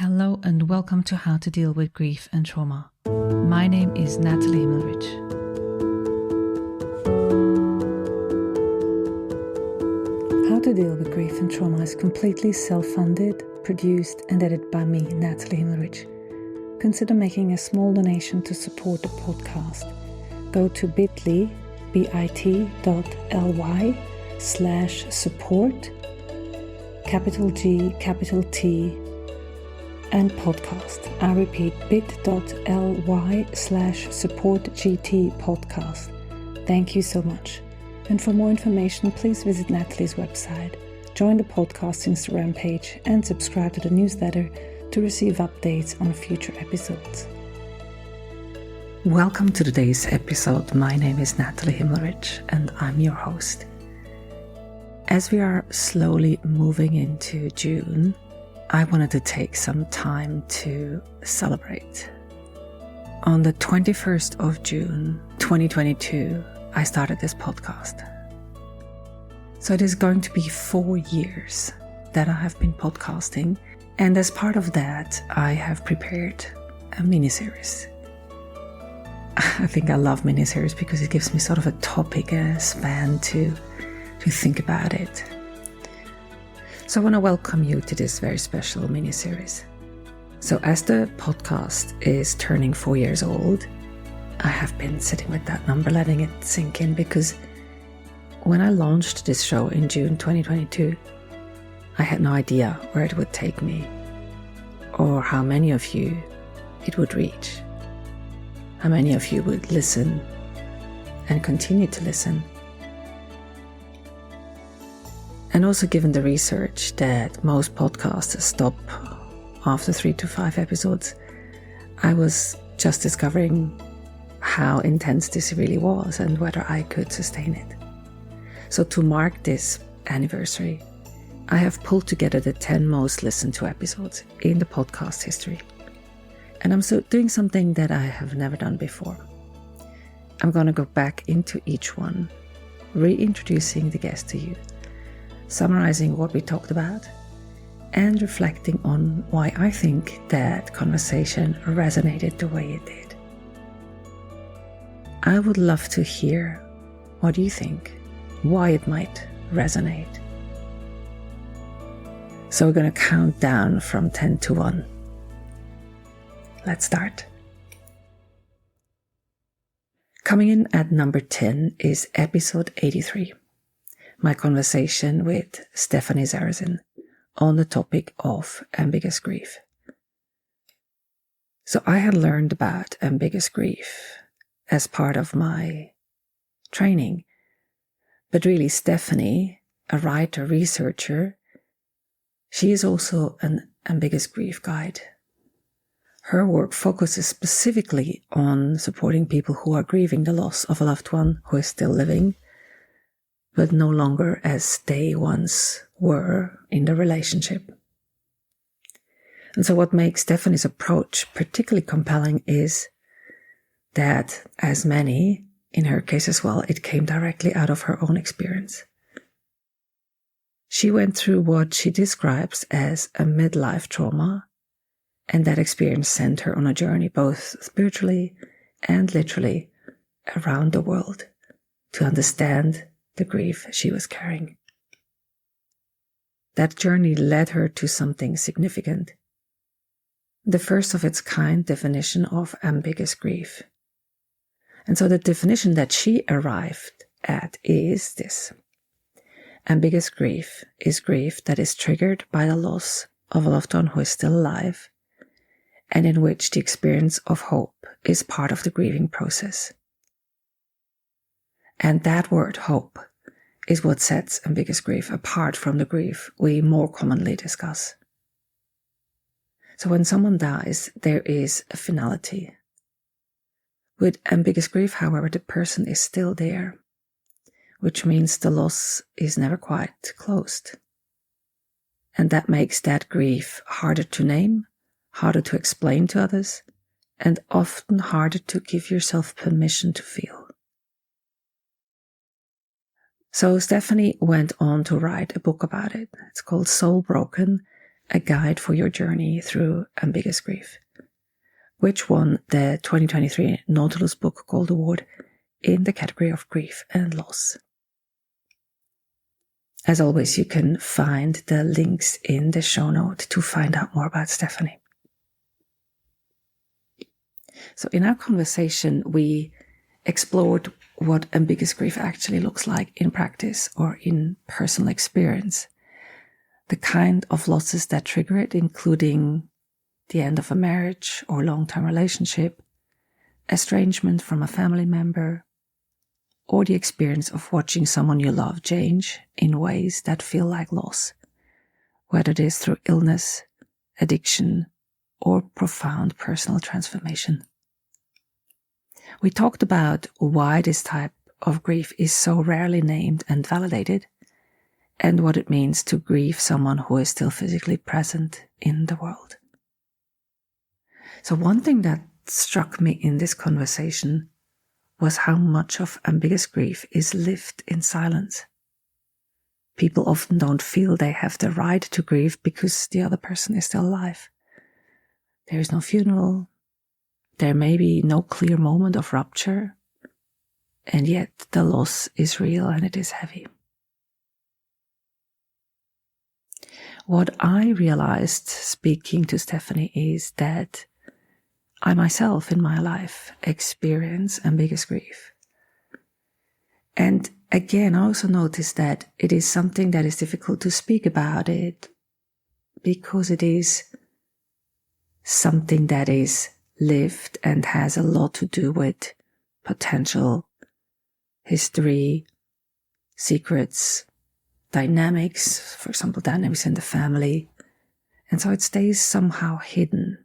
Hello and welcome to How to Deal with Grief and Trauma. My name is Nathalie Himmelrich. How to Deal with Grief and Trauma is completely self-funded, produced and edited by me, Nathalie Himmelrich. Consider making a small donation to support the podcast. Go to bit.ly/support, capital G, capital T, and podcast. I repeat, bit.ly/supportgt podcast. Thank you so much. And for more information, please visit Nathalie's website, join the podcast Instagram page, and subscribe to the newsletter to receive updates on future episodes. Welcome to today's episode. My name is Nathalie Himmelrich, and I'm your host. As we are slowly moving into June, I wanted to take some time to celebrate. On the 21st of June, 2022, I started this podcast. So it is going to be 4 years that I have been podcasting, and as part of that, I have prepared a mini-series. I think I love mini-series because it gives me sort of a topic, a span to think about it. So I want to welcome you to this very special mini-series. So as the podcast is turning 4 years old, I have been sitting with that number, letting it sink in, because when I launched this show in June 2022, I had no idea where it would take me or how many of you it would reach, how many of you would listen and continue to listen. And also, given the research that most podcasters stop after 3 to 5 episodes, I was just discovering how intense this really was and whether I could sustain it. So to mark this anniversary, I have pulled together the 10 most listened to episodes in the podcast history. And I'm doing something that I have never done before. I'm going to go back into each one, reintroducing the guest to you, summarizing what we talked about, and reflecting on why I think that conversation resonated the way it did. I would love to hear what you think, why it might resonate. So we're going to count down from 10 to 1. Let's start. Coming in at number 10 is episode 83. My conversation with Stephanie Sarazin on the topic of ambiguous grief. So I had learned about ambiguous grief as part of my training, but really Stephanie, a writer, researcher, she is also an ambiguous grief guide. Her work focuses specifically on supporting people who are grieving the loss of a loved one who is still living, but no longer as they once were in the relationship. And so what makes Stephanie's approach particularly compelling is that, as many, in her case as well, it came directly out of her own experience. She went through what she describes as a midlife trauma, and that experience sent her on a journey both spiritually and literally around the world to understand the grief she was carrying. That journey led her to something significant, the first of its kind definition of ambiguous grief. And so the definition that she arrived at is this: ambiguous grief is grief that is triggered by the loss of a loved one who is still alive, and in which the experience of hope is part of the grieving process. And that word, hope, is what sets ambiguous grief apart from the grief we more commonly discuss. So when someone dies, there is a finality. With ambiguous grief, however, the person is still there, which means the loss is never quite closed. And that makes that grief harder to name, harder to explain to others, and often harder to give yourself permission to feel. So Stephanie went on to write a book about it. It's called Soulbroken, a guide for your journey through ambiguous grief, which won the 2023 Nautilus Books Gold Award in the category of grief and loss. As always, you can find the links in the show note to find out more about Stephanie. So in our conversation, we explored what ambiguous grief actually looks like in practice or in personal experience, the kind of losses that trigger it, including the end of a marriage or long-term relationship, estrangement from a family member, or the experience of watching someone you love change in ways that feel like loss, whether it is through illness, addiction, or profound personal transformation. We talked about why this type of grief is so rarely named and validated, and what it means to grieve someone who is still physically present in the world. So one thing that struck me in this conversation was how much of ambiguous grief is lived in silence. People often don't feel they have the right to grieve because the other person is still alive. There is no funeral. There may be no clear moment of rupture. And yet the loss is real and it is heavy. What I realized speaking to Stephanie is that I myself in my life experience ambiguous grief. And again, I also noticed that it is something that is difficult to speak about it because it is something that is lived and has a lot to do with potential, history, secrets, dynamics, for example, dynamics in the family. And so it stays somehow hidden.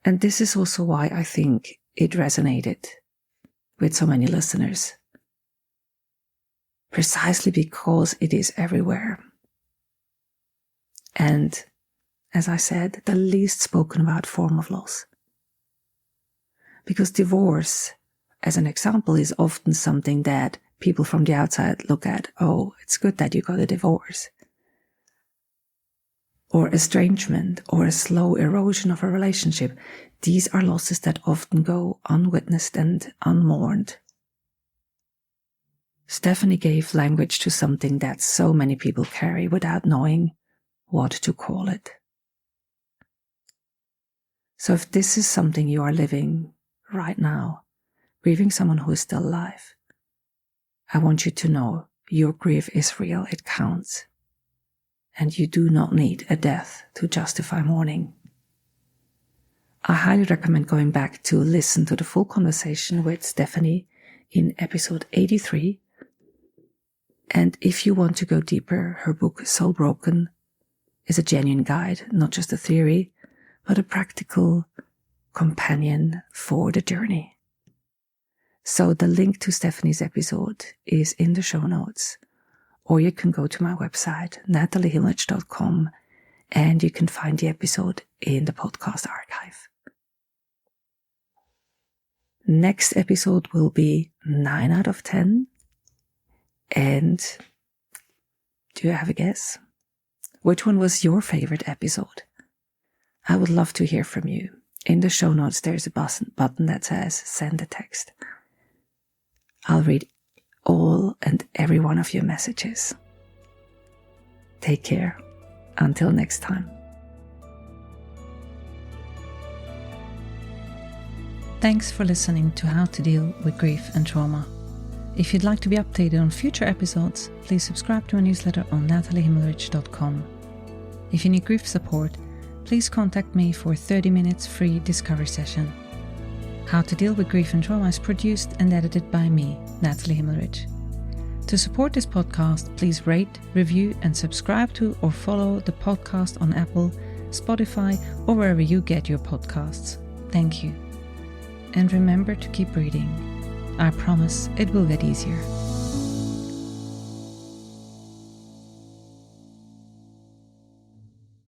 And this is also why I think it resonated with so many listeners. Precisely because it is everywhere. And, as I said, the least spoken about form of loss. Because divorce, as an example, is often something that people from the outside look at. Oh, it's good that you got a divorce. Or estrangement, or a slow erosion of a relationship. These are losses that often go unwitnessed and unmourned. Stephanie gave language to something that so many people carry without knowing what to call it. So if this is something you are living right now, grieving someone who is still alive, I want you to know your grief is real, it counts. And you do not need a death to justify mourning. I highly recommend going back to listen to the full conversation with Stephanie in episode 83. And if you want to go deeper, her book Soulbroken is a genuine guide, not just a theory, but a practical companion for the journey. So the link to Stephanie's episode is in the show notes. Or you can go to my website, nathaliehimmelrich.com, and you can find the episode in the podcast archive. Next episode will be 9 out of 10. And do you have a guess? Which one was your favorite episode? I would love to hear from you. In the show notes, there's a button that says send a text. I'll read all and every one of your messages. Take care. Until next time. Thanks for listening to How to Deal with Grief and Trauma. If you'd like to be updated on future episodes, please subscribe to my newsletter on nathaliehimmelrich.com. If you need grief support, please contact me for a 30 minutes free discovery session. How to Deal with Grief and Trauma is produced and edited by me, Nathalie Himmelrich. To support this podcast, please rate, review, and subscribe to or follow the podcast on Apple, Spotify, or wherever you get your podcasts. Thank you. And remember to keep breathing. I promise it will get easier.